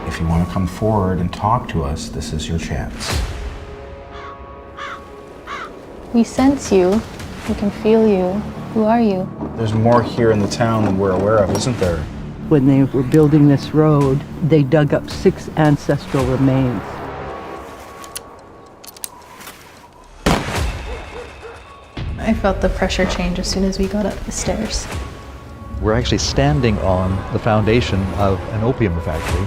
If you want to come forward and talk to us, this is your chance. We sense you. We can feel you. Who are you? There's more here in the town than we're aware of, isn't there? When they were building this road, they dug up 6 ancestral remains. I felt the pressure change as soon as we got up the stairs. We're actually standing on the foundation of an opium factory.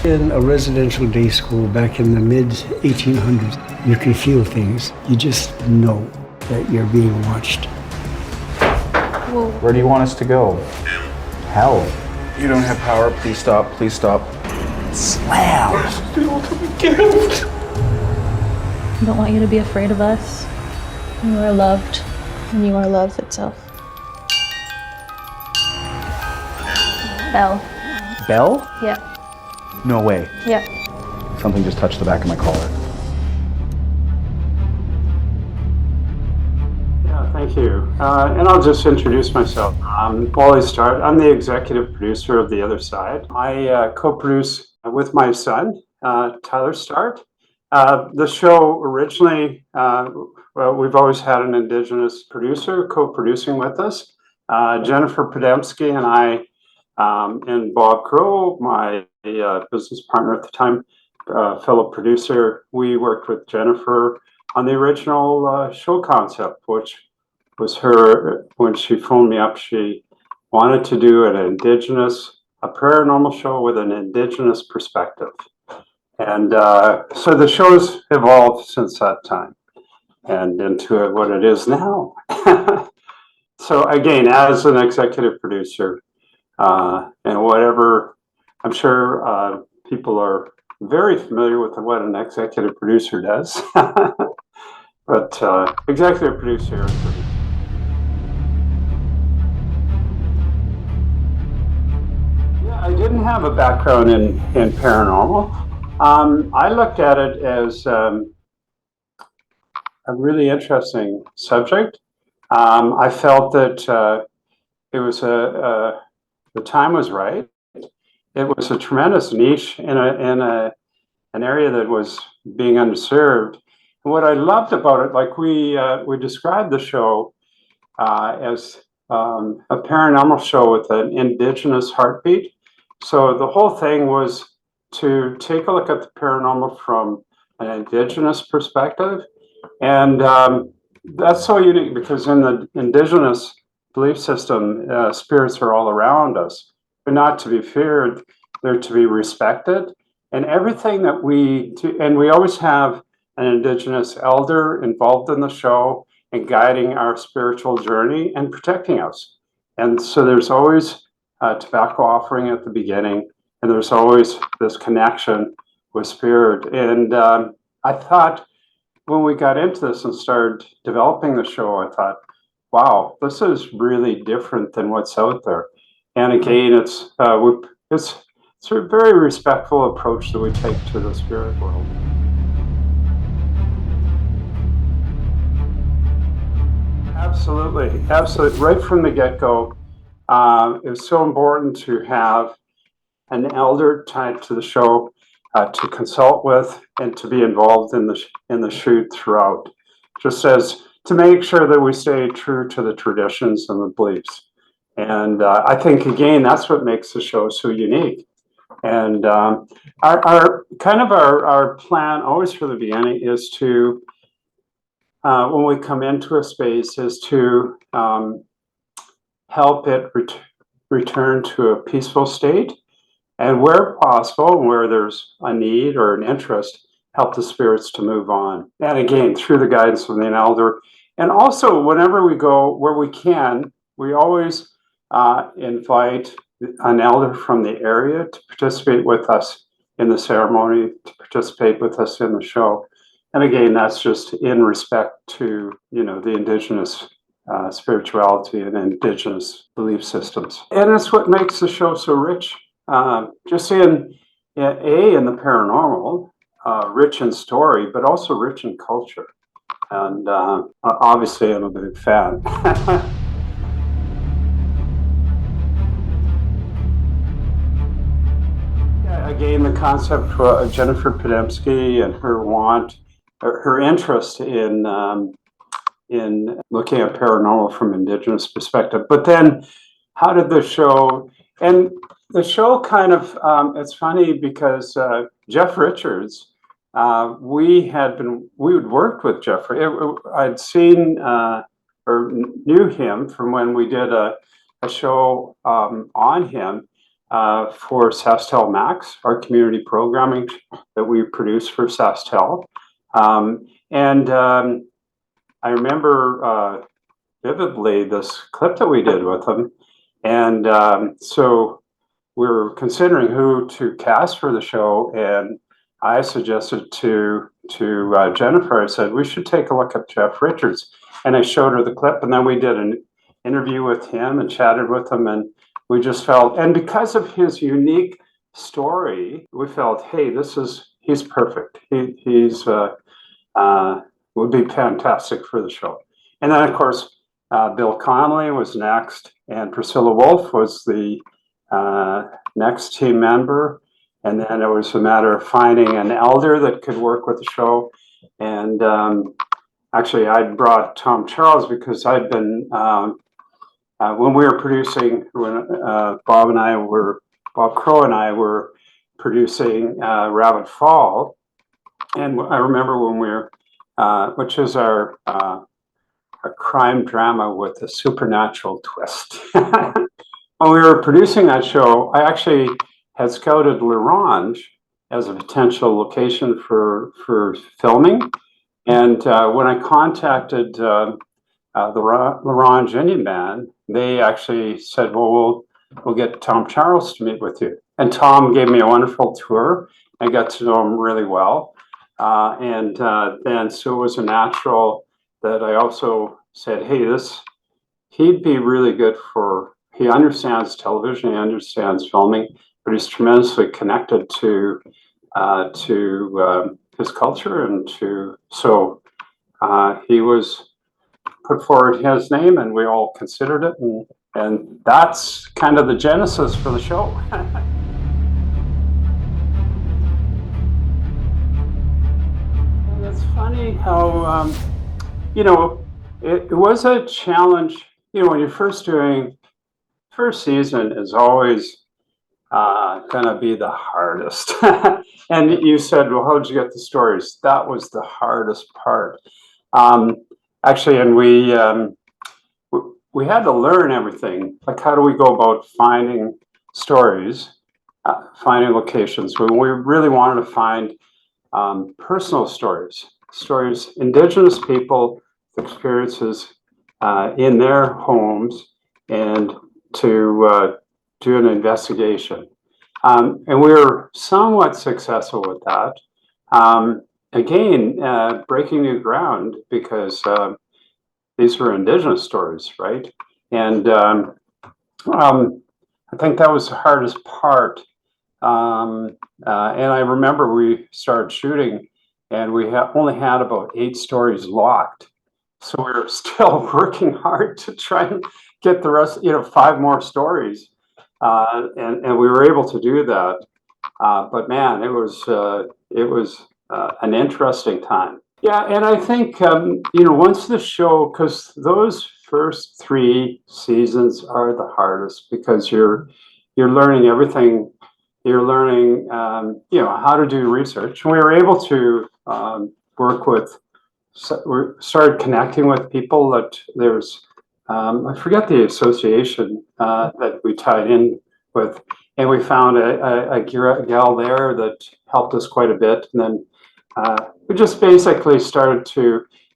In a residential day school back in the mid-1800s, you can feel things. You just know that you're being watched. Whoa. Where do you want us to go? Hell. You don't have power. Please stop. Please stop. Slam! I don't want you to be afraid of us. You are loved, and you are love itself. Belle. Belle? Yeah. No way. Yeah. Something just touched the back of my collar. Yeah, thank you. And I'll just introduce myself. I'm Wally Start. I'm the executive producer of The Other Side. I co-produce with my son, Tyler Start. The show originally, we've always had an Indigenous producer co-producing with us. Jennifer Podemsky and I, and Bob Crow, my business partner at the time, fellow producer, we worked with Jennifer on the original show concept, which was her, when she phoned me up, she wanted to do a paranormal show with an Indigenous perspective. And so the show's evolved since that time and into what it is now. So again, as an executive producer, and whatever, I'm sure people are very familiar with what an executive producer does. But executive producer. Yeah, I didn't have a background in paranormal. I looked at it as a really interesting subject. I felt that it was the time was right. It was a tremendous niche in an area that was being underserved. And what I loved about it, like we described the show as a paranormal show with an Indigenous heartbeat. So the whole thing was to take a look at the paranormal from an Indigenous perspective. And that's so unique because in the Indigenous belief system, spirits are all around us. They're not to be feared, they're to be respected. And everything that we do, and we always have an Indigenous elder involved in the show and guiding our spiritual journey and protecting us. And so there's always a tobacco offering at the beginning, and there's always this connection with spirit. And I thought when we got into this and started developing the show, I thought, wow, this is really different than what's out there. And again, it's a very respectful approach that we take to the spirit world. Absolutely, absolutely. Right from the get-go, it was so important to have an elder tied to the show to consult with and to be involved in the shoot throughout, just as to make sure that we stay true to the traditions and the beliefs. And I think, again, that's what makes the show so unique. And our plan always from the beginning is to, when we come into a space, is to help it return to a peaceful state. And where possible, where there's a need or an interest, help the spirits to move on. And again, through the guidance of the elder. And also, whenever we go where we can, we always invite an elder from the area to participate with us in the ceremony, to participate with us in the show. And again, that's just in respect to, the Indigenous spirituality and Indigenous belief systems. And that's what makes the show so rich. Just in the paranormal, rich in story, but also rich in culture. And obviously, I'm a big fan. again, the concept of Jennifer Podemsky and her interest in looking at paranormal from Indigenous perspective. But then, how did the show? And the show kind of it's funny because Jeff Richards, we had worked with Jeffrey. I'd seen or knew him from when we did a show on him for SaskTel Max, our community programming that we produce for SaskTel. I remember vividly this clip that we did with him. And so we were considering who to cast for the show. And I suggested to Jennifer, I said, we should take a look at Jeff Richards. And I showed her the clip. And then we did an interview with him and chatted with him. And we just felt, and because of his unique story, we felt, hey, he's perfect. He's would be fantastic for the show. And then, of course, Bill Connolly was next, and Priscilla Wolf was the next team member. And then it was a matter of finding an elder that could work with the show. And actually, I brought Tom Charles because I'd been, when we were producing, when Bob Crow and I were producing Rabbit Fall. And I remember when we were, which is our crime drama with a supernatural twist. When we were producing that show, I actually had scouted L'Orange as a potential location for filming. And when I contacted the L'Orange Indian Band, they actually said, well, we'll get Tom Charles to meet with you. And Tom gave me a wonderful tour. I got to know him really well. And then so it was a natural that I also said, hey, he'd be really good he understands television, he understands filming, but he's tremendously connected to his culture and so he was put forward his name and we all considered it. And that's kind of the genesis for the show. It's funny how, it was a challenge, when you're first season is always going to be the hardest. And you said, well, how did you get the stories? That was the hardest part. Actually, and we had to learn everything. Like, how do we go about finding stories, finding locations? We really wanted to find personal stories, Indigenous people experiences in their homes, and to do an investigation. And we were somewhat successful with that. Again, breaking new ground because these were Indigenous stories, right? And I think that was the hardest part. And I remember we started shooting and we only had about 8 stories locked. So we were still working hard to try and get the rest, 5 more stories. And we were able to do that. But man, it was an interesting time. Yeah, and I think, once the show, because those first 3 seasons are the hardest because you're learning everything. You're learning, how to do research. And we were able to work with, we started connecting with people that there's, I forget the association that we tied in with, and we found a gal there that helped us quite a bit. And then we just basically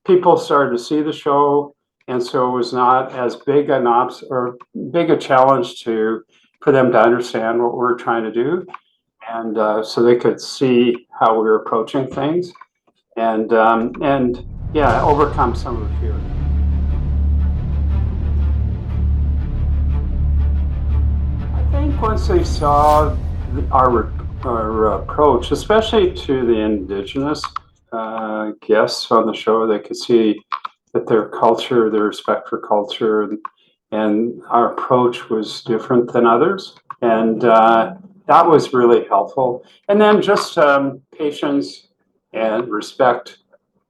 people started to see the show, and so it was not as big big a challenge for them to understand what we're trying to do, and so they could see how we were approaching things, and overcome some of the fear. I think once they saw our approach, especially to the Indigenous guests on the show, they could see that their culture, their respect for culture, and our approach was different than others. And that was really helpful. And then just patience and respect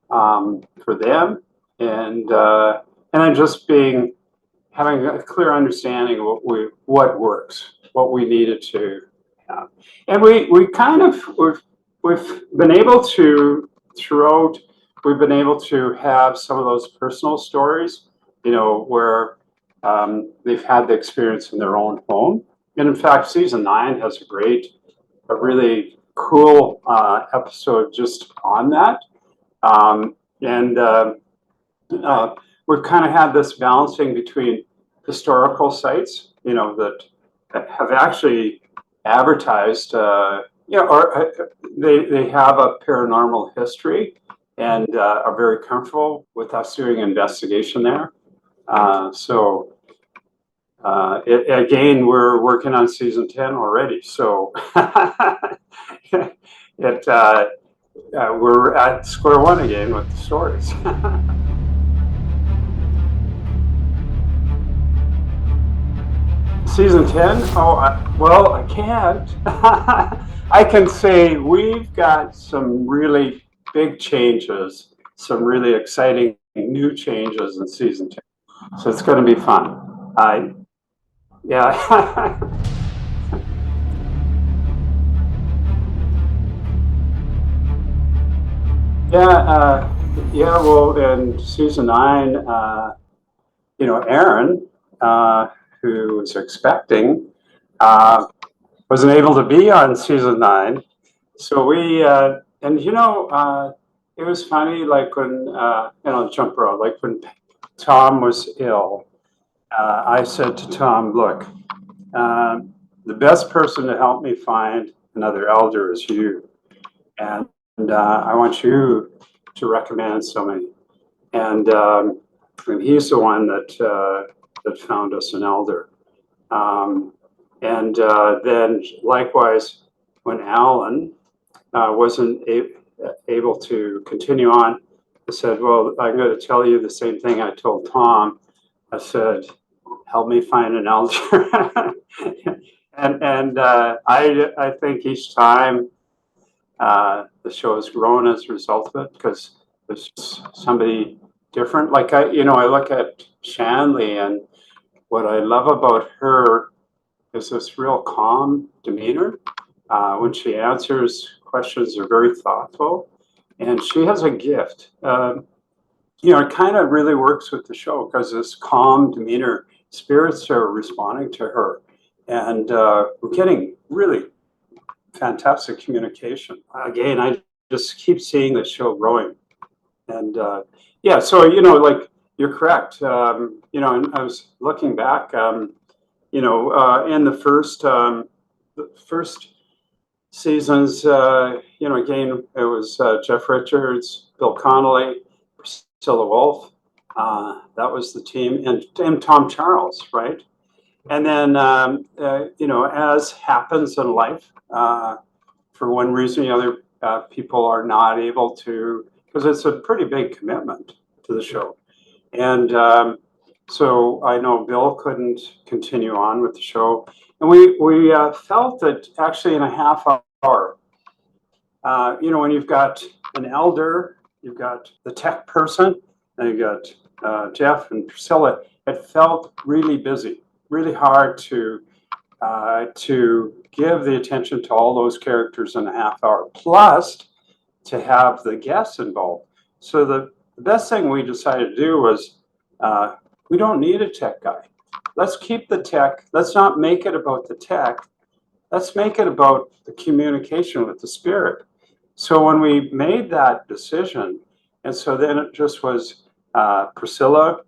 for them, and then just having a clear understanding of what works, what we needed to have. And we kind of we've been able to throughout. We've been able to have some of those personal stories, where they've had the experience in their own home. And in fact, season 9 has a really cool episode just on that. We've kind of had this balancing between historical sites, that have actually advertised, or they have a paranormal history and are very comfortable with us doing investigation there. Again, we're working on season 10 already, so we're at square one again with the stories. Season 10? Well, I can't. I can say we've got some really big changes, some really exciting new changes in season 10. So it's going to be fun. Yeah. Well, in season 9, Aaron, who was expecting, wasn't able to be on season 9. So it was funny, like when, jump road, like when Tom was ill, I said to Tom, look, the best person to help me find another elder is you. And I want you to recommend somebody. And he's the one that found us an elder. Then likewise, when Alan wasn't able to continue on, I said, well, I'm going to tell you the same thing I told Tom. I said, help me find an elder. and I think each time the show has grown as a result of it, because there's somebody different. Like I look at Shanley, and what I love about her is this real calm demeanor. When she answers questions, are very thoughtful, and she has a gift. It kind of really works with the show because this calm demeanor, spirits are responding to her, and we're getting really fantastic communication. Again, I just keep seeing the show growing, and so like you're correct. And I was looking back, in the first seasons, again, it was Jeff Richards, Bill Connolly, Priscilla Wolfe. That was the team, and Tom Charles, right? And then, as happens in life, for one reason or the other, people are not able to, because it's a pretty big commitment to the show. And so I know Bill couldn't continue on with the show. And we felt that actually in a half hour, when you've got an elder, you've got the tech person, and you've got Jeff and Priscilla, it felt really busy, really hard to give the attention to all those characters in a half hour, plus to have the guests involved. So the best thing we decided to do was, we don't need a tech guy. Let's keep the tech. Let's not make it about the tech. Let's make it about the communication with the spirit. So when we made that decision, and so then it just was Priscilla,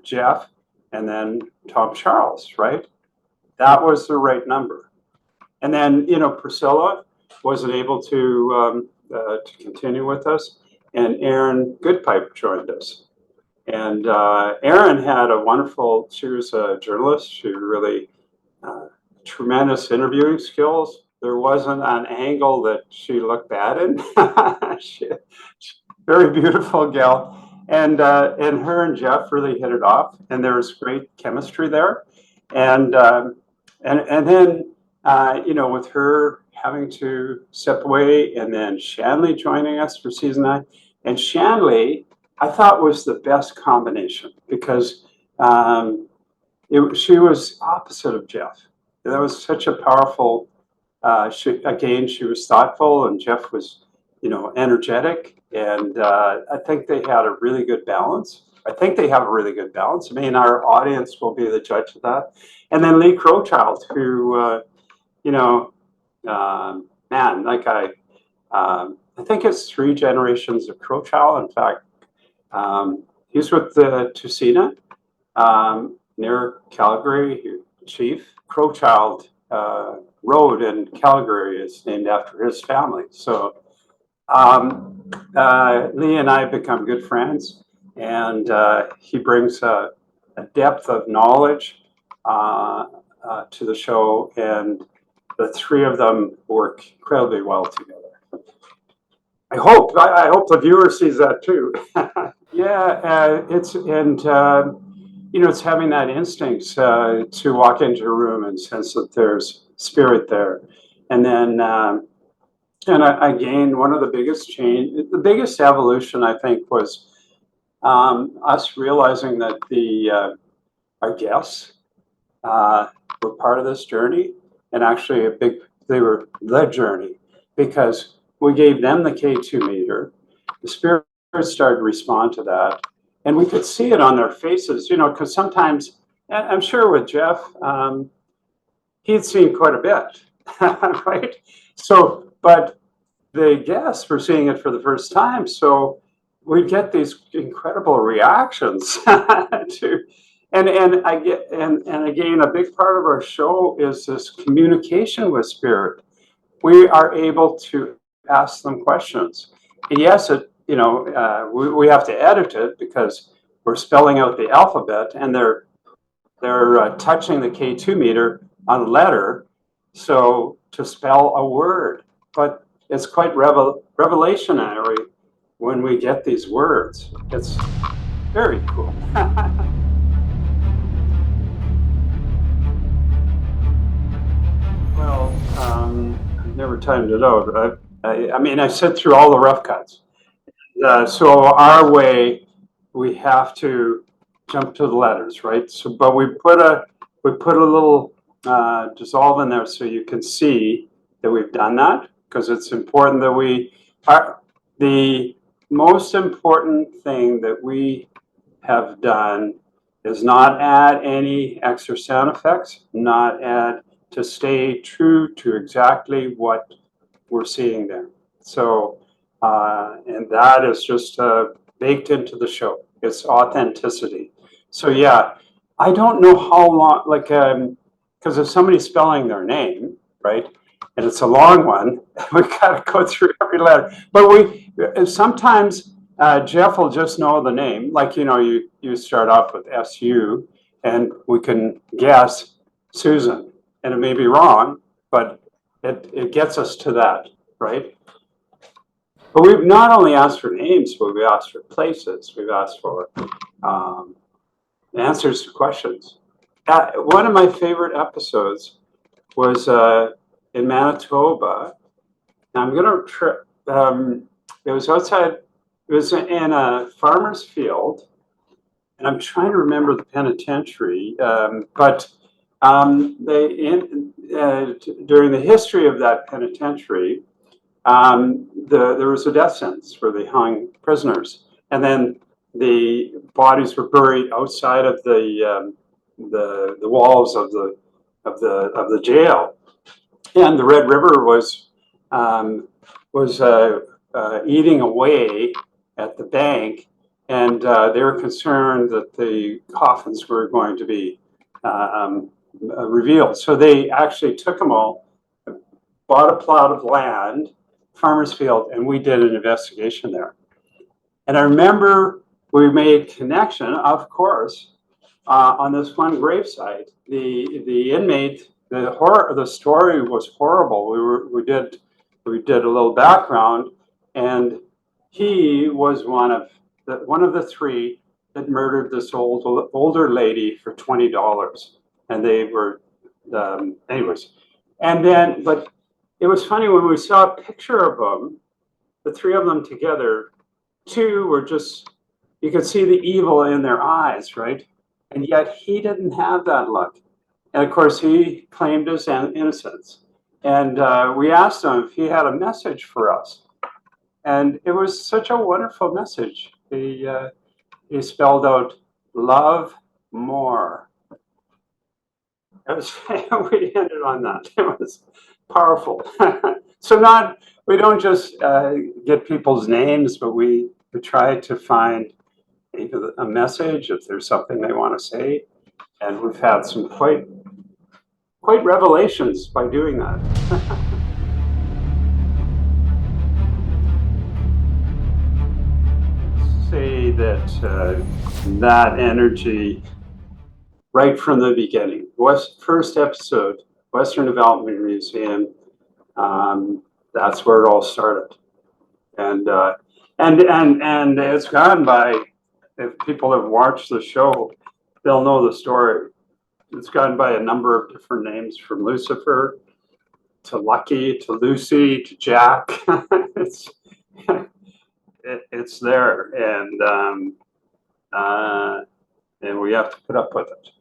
Jeff, and then Tom Charles, right? That was the right number. And then, Priscilla wasn't able to continue with us, and Erin Goodpipe joined us. And Erin had she was a journalist. She really tremendous interviewing skills. There wasn't an angle that she looked bad in. Very beautiful gal. And her and Jeff really hit it off, and there was great chemistry there. And then with her having to step away, and then Shanley joining us for season 9. And Shanley, I thought, was the best combination because she was opposite of Jeff. That was such a powerful. She was thoughtful, and Jeff was, energetic, and I think they had a really good balance. I think they have a really good balance. I mean, our audience will be the judge of that. And then Lee Crowchild, who, man, like I think it's 3 generations of Crowchild. In fact, he's with the Tusina near Calgary, Chief. Crowchild Road in Calgary is named after his family. So Lee and I become good friends, and he brings a depth of knowledge to the show, and the 3 of them work incredibly well together. I hope the viewer sees that too. Yeah, it's having that instinct to walk into a room and sense that there's spirit there, and then. And again, one of the the biggest evolution, I think, was us realizing that our guests were part of this journey, and actually they were the journey, because we gave them the K2 meter. The spirit started to respond to that, and we could see it on their faces, because sometimes, and I'm sure with Jeff, he'd seen quite a bit, right? So, but the guests were seeing it for the first time, so we'd get these incredible reactions and again, a big part of our show is this communication with spirit. We are able to ask them questions, and yes, we have to edit it because we're spelling out the alphabet, and they're touching the K2 meter on a letter, so to spell a word, but it's quite revelationary when we get these words. It's very cool. Well, I've never timed it out. I mean, I sit through all the rough cuts. So our way, we have to jump to the letters, right? So, but we put a little dissolve in there so you can see that we've done that, because it's important that the most important thing that we have done is not add any extra sound effects, to stay true to exactly what we're seeing there. So, and that is just baked into the show. It's authenticity. So yeah, I don't know how long, because if somebody's spelling their name, right, and it's a long one, we got to go through every letter. But sometimes Jeff will just know the name, like, you start off with SU, and we can guess Susan, and it may be wrong, but it gets us to that, right? But we've not only asked for names, but we've asked for places. We've asked for answers to questions. One of my favorite episodes was in Manitoba. I'm going to it was outside, it was in a farmer's field, and I'm trying to remember the penitentiary, but during the history of that penitentiary, there was a death sentence where they hung prisoners, and then the bodies were buried outside of the walls of the jail, and the Red River was eating away at the bank, and they were concerned that the coffins were going to be revealed. So they actually took them all, bought a plot of land, farmer's field, and we did an investigation there. And I remember we made connection, of course, on this one gravesite. The inmate, the story was horrible. We did a little background, and he was one of the 3 that murdered this older lady for $20, and they were anyways. And then, but it was funny when we saw a picture of them, the three of them together, two were just, you could see the evil in their eyes, right? And yet he didn't have that look. And of course, he claimed his innocence. And we asked him if he had a message for us. And it was such a wonderful message. He spelled out, love more. It was, we ended on that. It was powerful. So we don't just get people's names, but we try to find either a message if there's something they want to say. And we've had some quite revelations by doing that. Say that that energy right from the beginning, first episode, Western Development Museum, that's where it all started. And it's gone by, if people have watched the show, they'll know the story. It's gone by a number of different names, from Lucifer to Lucky to Lucy to Jack. It's there, and we have to put up with it.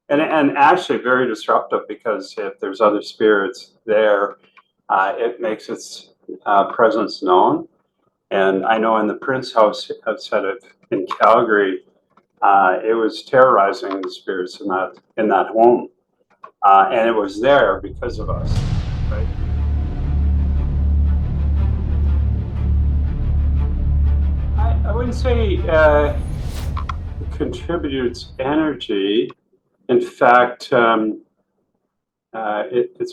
And actually very disruptive, because if there's other spirits there, it makes its presence known. And I know in the Prince House, I've said it, in Calgary, it was terrorizing the spirits in that home, and it was there because of us, right? I wouldn't say it contributes energy. In fact, it's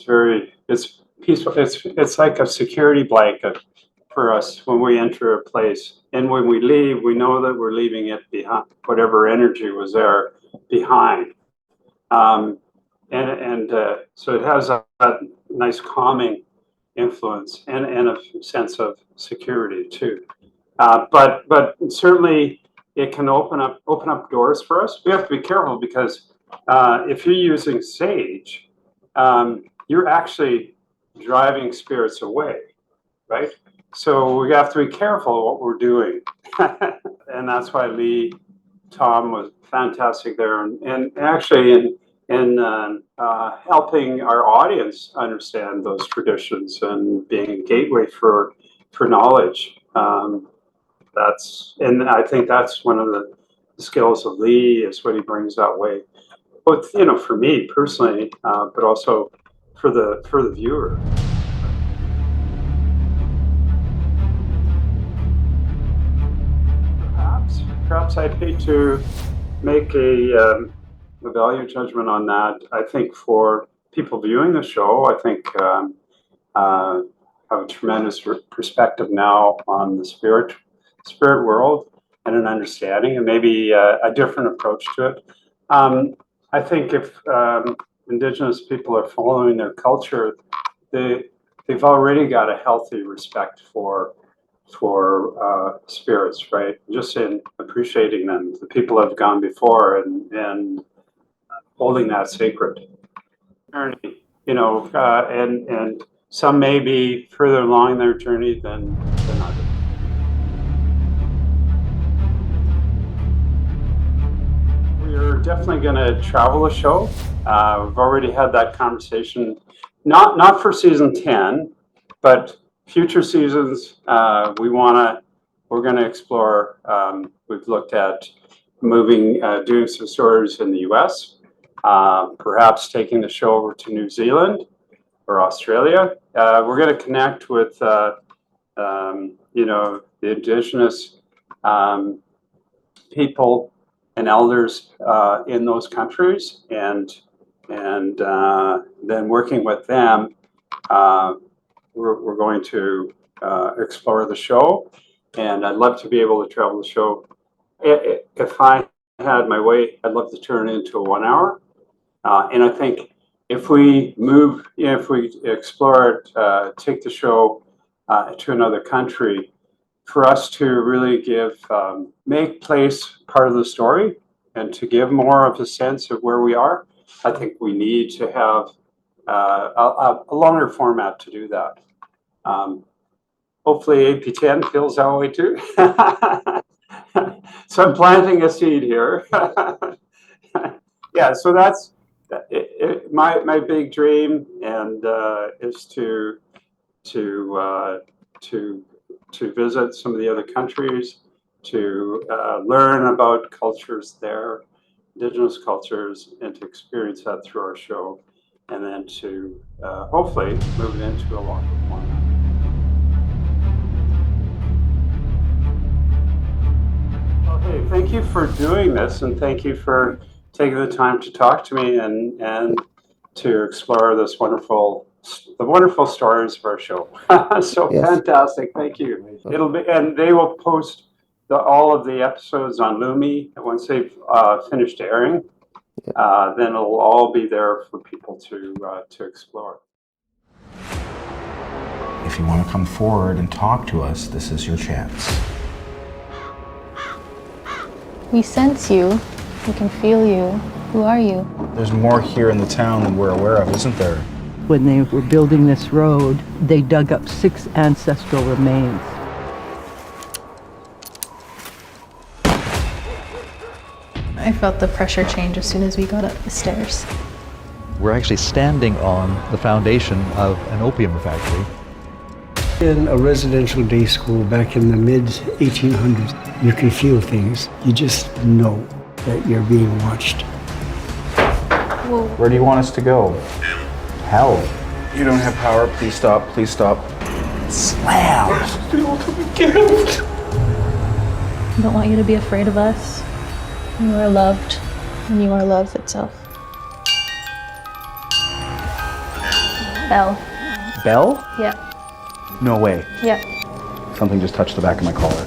peaceful. It's like a security blanket for us when we enter a place, and when we leave, we know that we're leaving it behind, whatever energy was there behind. So it has that nice calming influence and a sense of security too. But certainly it can open up doors for us. We have to be careful, because if you're using sage, you're actually driving spirits away, right? So we have to be careful what we're doing. And that's why Tom was fantastic there, and actually in helping our audience understand those traditions and being a gateway for knowledge. And I think that's one of the skills of Lee, is what he brings that way, both for me personally, but also for the viewer. Perhaps I'd hate to make a value judgment on that. I think for people viewing the show, I think have a tremendous perspective now on the spirit world, and an understanding, and maybe a different approach to it. I think if Indigenous people are following their culture, they've already got a healthy respect for spirits, right? Just in appreciating them, the people have gone before, and holding that sacred journey, and some may be further along their journey than others. We're definitely going to travel the show. We've already had that conversation, not for season 10, but future seasons. We're going to explore. We've looked at doing some stories in the U.S., perhaps taking the show over to New Zealand or Australia. We're going to connect with, the Indigenous people and elders in those countries, and then working with them, we're going to explore the show. And I'd love to be able to travel the show. If I had my way, I'd love to turn it into a 1 hour. And I think if we explore it, take the show to another country, for us to really make place part of the story, and to give more of a sense of where we are, I think we need to have a longer format to do that. Hopefully APTN feels that way too. So I'm planting a seed here. Yeah, so that's my big dream, and is to visit some of the other countries, to learn about cultures there, Indigenous cultures, and to experience that through our show, and then to hopefully move it into a longer format. Well, hey, thank you for doing this, and thank you for taking the time to talk to me and to explore the wonderful stories of our show. So yes. Fantastic, thank you. It'll be, and they will post all of the episodes on Lumi once they've finished airing. Then it'll all be there for people to explore. If you want to come forward and talk to us, this is your chance. We sense you. We can feel you. Who are you? There's more here in the town than we're aware of, isn't there? When they were building this road, they dug up 6 ancestral remains. I felt the pressure change as soon as we got up the stairs. We're actually standing on the foundation of an opium factory. In a residential day school back in the mid-1800s, you can feel things. You just know that you're being watched. Whoa. Where do you want us to go? Hell. You don't have power. Please stop. Please stop. Slam! I don't want you to be afraid of us. You are loved, and you are love itself. Bell. Bell? Yeah. No way. Yeah. Something just touched the back of my collar.